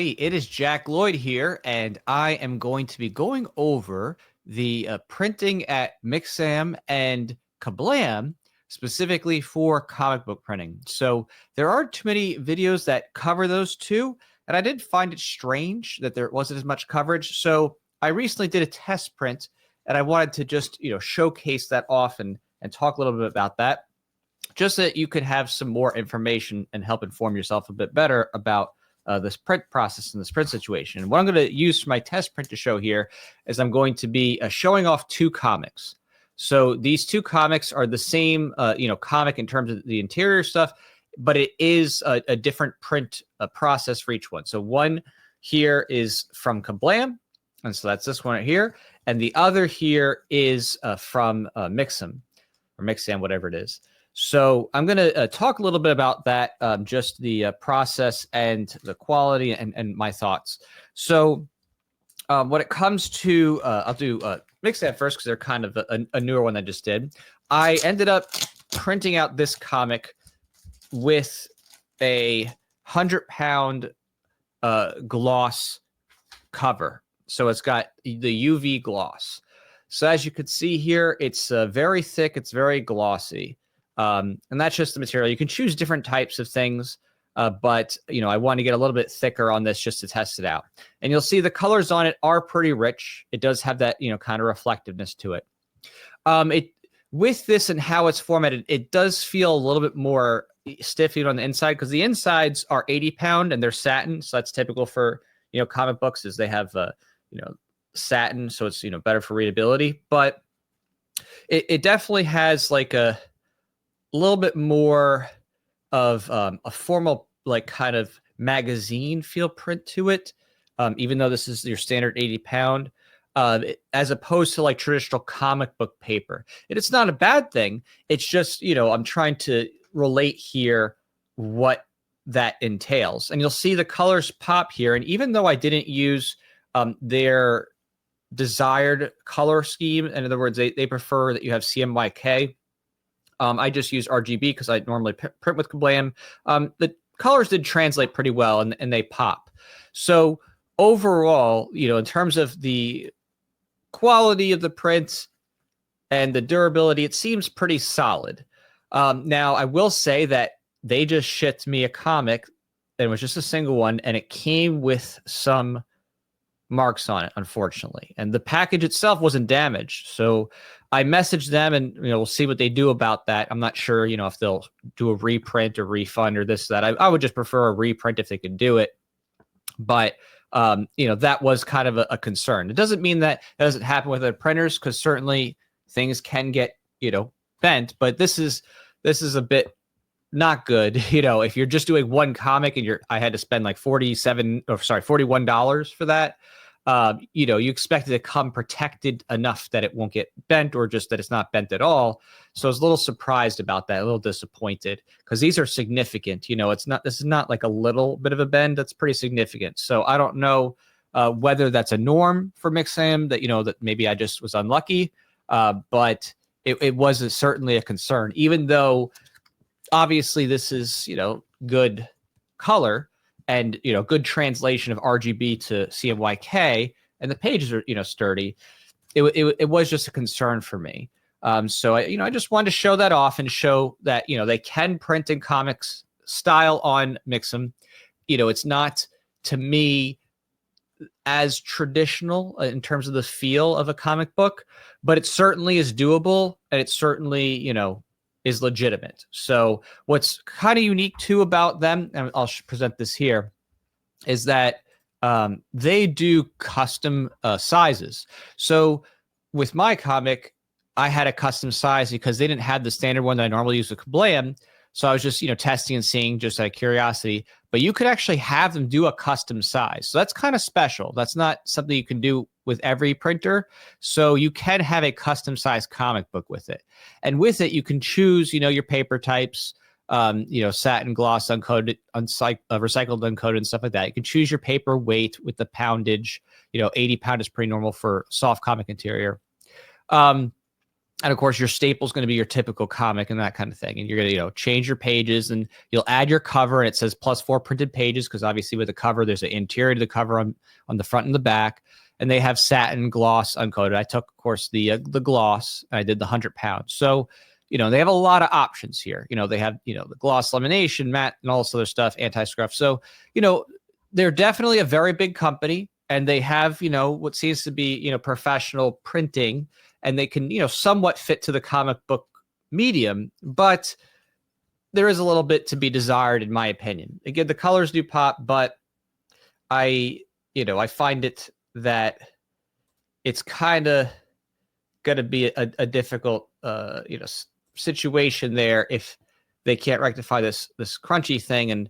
Hey, it is Jack Lloyd here, and I am going to be going over the printing at Mixam and Ka-Blam, specifically for comic book printing. So there aren't too many videos that cover those two, and I did find it strange that there wasn't as much coverage. So I recently did a test print, and I wanted to just showcase that off and talk a little bit about that, just so that you could have some more information and help inform yourself a bit better about this print process and this print situation. And what I'm going to use for my test print to show here is I'm going to be showing off two comics. So these two comics are the same, comic in terms of the interior stuff, but it is a different print process for each one. So one here is from Ka-Blam, and so that's this one right here, and the other here is from Mixam or Mixam, whatever it is. So I'm going to talk a little bit about that, just the process and the quality and my thoughts. So when it comes to, I'll do mix that first because they're kind of a newer one I just did. I ended up printing out this comic with a 100-pound gloss cover. So it's got the UV gloss. So as you can see here, it's very thick. It's very glossy. And that's just the material. You can choose different types of things, but I want to get a little bit thicker on this just to test it out. And you'll see the colors on it are pretty rich. It does have that kind of reflectiveness to it. With this and how it's formatted, it does feel a little bit more stiff on the inside because the insides are 80-pound and they're satin. So that's typical for comic books, is they have satin, so it's better for readability. But it definitely has like a little bit more of a formal, like, kind of magazine feel print to it, even though this is your standard 80-pound, as opposed to like traditional comic book paper. And it's not a bad thing. It's just, I'm trying to relate here what that entails. And you'll see the colors pop here. And even though I didn't use their desired color scheme, in other words, they prefer that you have CMYK, I just use RGB because I normally print with Ka-Blam. The colors did translate pretty well, and they pop. So overall, in terms of the quality of the print and the durability, it seems pretty solid. Now, I will say that they just shipped me a comic, and it was just a single one, and it came with some marks on it, unfortunately. And the package itself wasn't damaged. So I messaged them, and we'll see what they do about that. I'm not sure, if they'll do a reprint or refund or this, that. I would just prefer a reprint if they could do it. But that was kind of a concern. It doesn't mean that it doesn't happen with other printers, because certainly things can get bent. But this is a bit not good. If you're just doing one comic and I had to spend like $41 for that. You expect it to come protected enough that it won't get bent, or just that it's not bent at all. So I was a little surprised about that, a little disappointed, because these are significant. This is not like a little bit of a bend. That's pretty significant. So I don't know whether that's a norm for Mixam, that maybe I just was unlucky. But it was certainly a concern, even though obviously this is, good color and, good translation of RGB to CMYK, and the pages are, sturdy. It was just a concern for me. So I just wanted to show that off and show that, they can print in comics style on Mixam. It's not, to me, as traditional in terms of the feel of a comic book, but it certainly is doable, and it certainly, is legitimate. So what's kind of unique too about them, and I'll present this here, is that they do custom sizes. So with my comic, I had a custom size because they didn't have the standard one that I normally use with Ka-Blam. So I was just, testing and seeing, just out of curiosity. But you could actually have them do a custom size. So that's kind of special. That's not something you can do with every printer. So you can have a custom size comic book with it. And with it, you can choose, your paper types, satin, gloss, uncoated, recycled, uncoated, and stuff like that. You can choose your paper weight with the poundage. 80 pound is pretty normal for soft comic interior. And of course, your staple is going to be your typical comic and that kind of thing. And you're going to, change your pages, and you'll add your cover, and it says +4 printed pages, because obviously with the cover, there's an interior to the cover on the front and the back. And they have satin, gloss, uncoated. I took, of course, the gloss, and I did the 100 pounds. So, they have a lot of options here. They have, the gloss lamination, matte, and all this other stuff, anti-scruff. So, they're definitely a very big company, and they have, what seems to be, professional printing, and they can, somewhat fit to the comic book medium, but there is a little bit to be desired, in my opinion. Again, the colors do pop, but I find it that it's kind of going to be a difficult, situation there if they can't rectify this crunchy thing,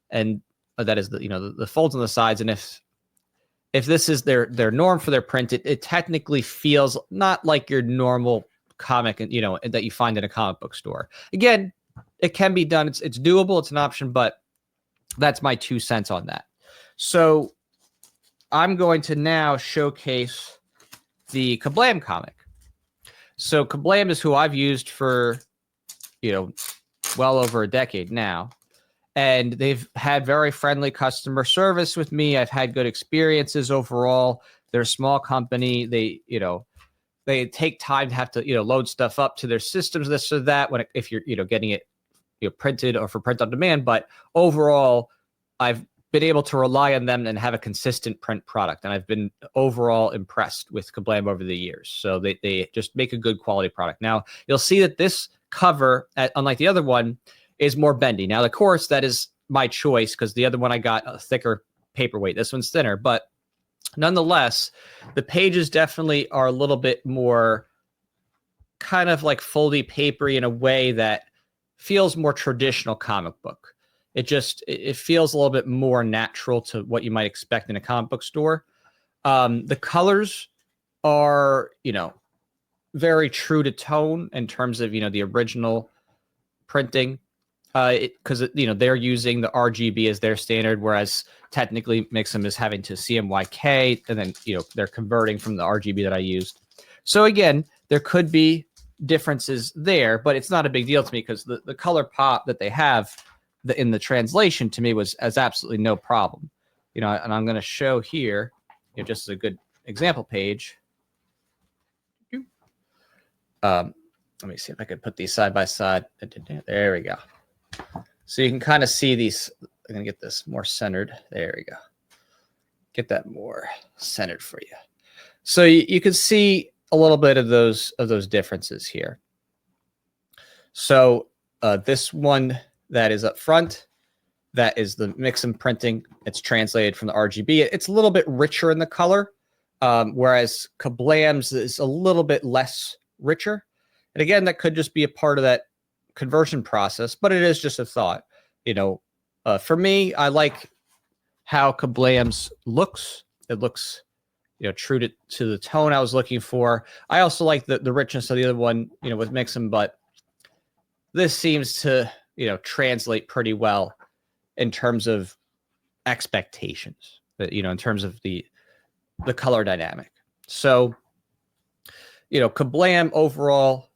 and that is the folds on the sides, and if this is their norm for their print, it technically feels not like your normal comic, that you find in a comic book store. Again, it can be done. It's doable. It's an option, but that's my 2 cents on that. So I'm going to now showcase the Ka-Blam comic. So Ka-Blam is who I've used for, well over a decade now. And they've had very friendly customer service with me. I've had good experiences overall. They're a small company. They take time to have to, load stuff up to their systems, this or that, if you're, getting it, printed or for print on demand. But overall, I've been able to rely on them and have a consistent print product. And I've been overall impressed with Ka-Blam over the years. So they just make a good quality product. Now, you'll see that this cover, unlike the other one, is more bendy. Now, of course, that is my choice, because the other one I got a thicker paperweight. This one's thinner, but nonetheless, the pages definitely are a little bit more kind of like foldy papery in a way that feels more traditional comic book. It feels a little bit more natural to what you might expect in a comic book store. The colors are, very true to tone in terms of, the original printing. Because they're using the RGB as their standard, whereas technically Mixam is having to CMYK, and then they're converting from the RGB that I used. So again, there could be differences there, but it's not a big deal to me, because the color pop that they have in the translation to me was as absolutely no problem. And I'm going to show here, just as a good example page. Let me see if I could put these side by side. There we go. So you can kind of see these. I'm going to get this more centered. There we go. Get that more centered for you. So you can see a little bit of those differences here. So this one that is up front, that is the Mixam printing. It's translated from the RGB. It's a little bit richer in the color, whereas Ka-Blam's is a little bit less richer. And again, that could just be a part of that conversion process, but it is just a thought. For me, I like how Ka-Blam's looks. It looks, true to the tone I was looking for. I also like the richness of the other one, with Mixam, but this seems to, translate pretty well in terms of expectations, in terms of the color dynamic. So, Ka-Blam overall,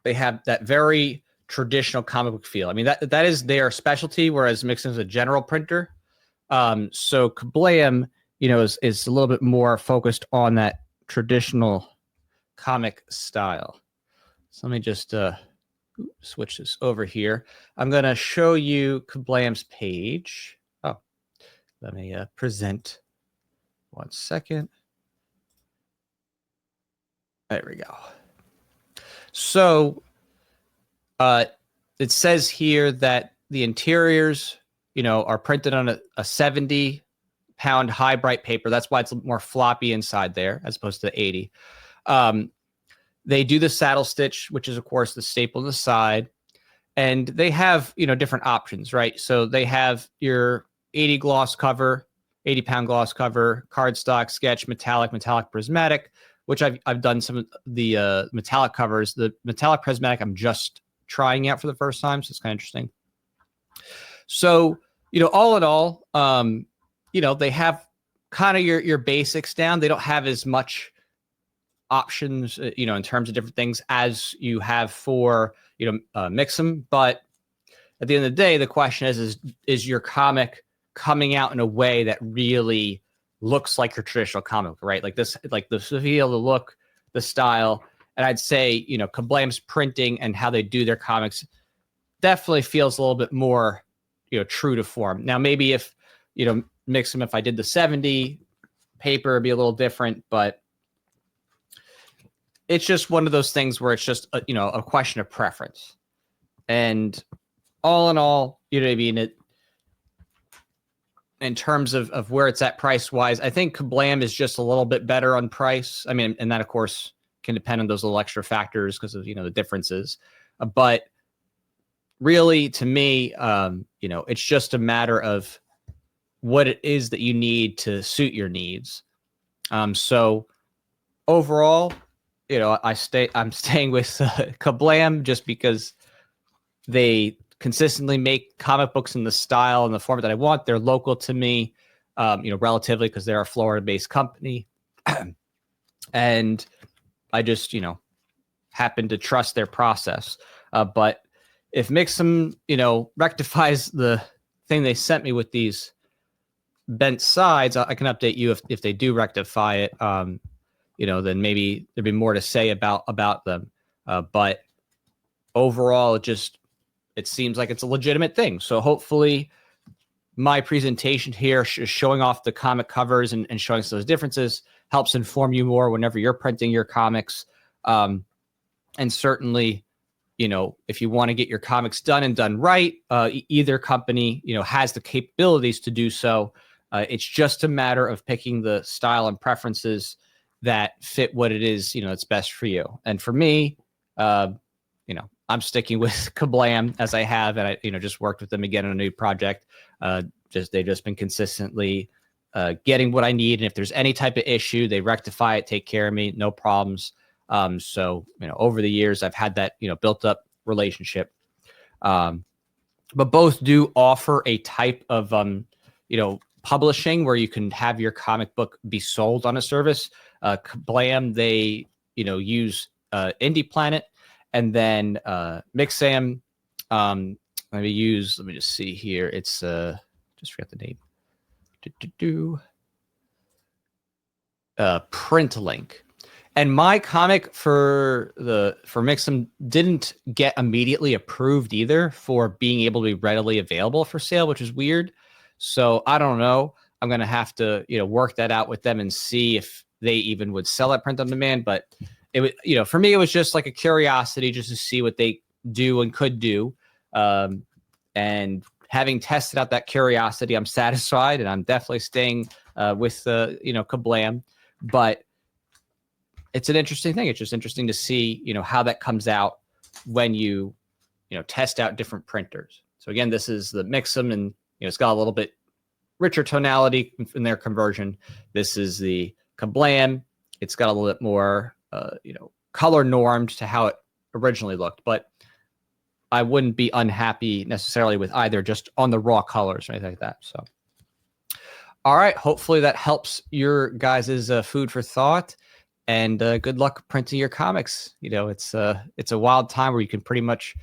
they have that very traditional comic book feel. I mean, that is their specialty, whereas Mixam is a general printer. So Ka-Blam, is a little bit more focused on that traditional comic style. So let me just switch this over here. I'm going to show you Ka-Blam's page. Oh, let me present 1 second. There we go. So it says here that the interiors, are printed on a 70-pound high bright paper. That's why it's more floppy inside there as opposed to the 80. They do the saddle stitch, which is, of course, the staple on the side. And they have, different options, right? So they have your 80 gloss cover, 80-pound gloss cover, cardstock, sketch, metallic prismatic, which I've done some of the metallic covers. The metallic prismatic I'm just trying out for the first time, so it's kind of interesting. So, all in all, they have kind of your basics down. They don't have as much options, in terms of different things as you have for, Mixam. But at the end of the day, the question is your comic coming out in a way that really looks like your traditional comic, right? Like this, like the feel, the look, the style. And I'd say, Ka-Blam's printing and how they do their comics definitely feels a little bit more, true to form. Now, maybe if, Mixam, if I did the 70 paper, it'd be a little different, but it's just one of those things where it's just, a question of preference. And all in all, you know what I mean? In terms of where it's at price-wise, I think Ka-Blam is just a little bit better on price. I mean, and that, of course, can depend on those little extra factors because of, the differences. But really, to me, it's just a matter of what it is that you need to suit your needs. So overall, I'm staying with Ka-Blam just because they consistently make comic books in the style and the format that I want. They're local to me, relatively, because they're a Florida-based company. And I just, happen to trust their process. But if Mixam, rectifies the thing they sent me with these bent sides, I can update you if they do rectify it. Then maybe there'd be more to say about them. But overall, it seems like it's a legitimate thing. So hopefully my presentation here showing off the comic covers and showing those differences helps inform you more whenever you're printing your comics. And certainly, if you want to get your comics done and done right, either company, has the capabilities to do so. It's just a matter of picking the style and preferences that fit what it is, that's best for you. And for me, I'm sticking with Ka-Blam as I have, and I, just worked with them again on a new project. They've just been consistently getting what I need, and if there's any type of issue, they rectify it, take care of me, no problems. So over the years, I've had that built up relationship. But both do offer a type of publishing where you can have your comic book be sold on a service. Ka-Blam, they use Indie Planet. And then Mixam, let me just see here. It's just forgot the name. PrintLink. And my comic for Mixam didn't get immediately approved either for being able to be readily available for sale, which is weird. So I don't know. I'm gonna have to work that out with them and see if they even would sell it print on demand. But it would, for me, it was just like a curiosity just to see what they do and could do. And having tested out that curiosity, I'm satisfied, and I'm definitely staying with Ka-Blam. But it's an interesting thing. It's just interesting to see, how that comes out when you test out different printers. So again, this is the Mixam, and it's got a little bit richer tonality in their conversion. This is the Ka-Blam. It's got a little bit more color normed to how it originally looked, but I wouldn't be unhappy necessarily with either, just on the raw colors or anything like that. So, all right, hopefully that helps your guys' food for thought, and good luck printing your comics. It's a wild time where you can pretty much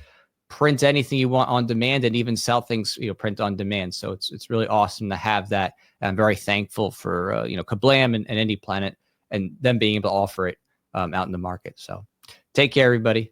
print anything you want on demand, and even sell things print on demand. So it's really awesome to have that. And I'm very thankful for Ka-Blam and Indie Planet, and them being able to offer it out in the market. So take care, everybody.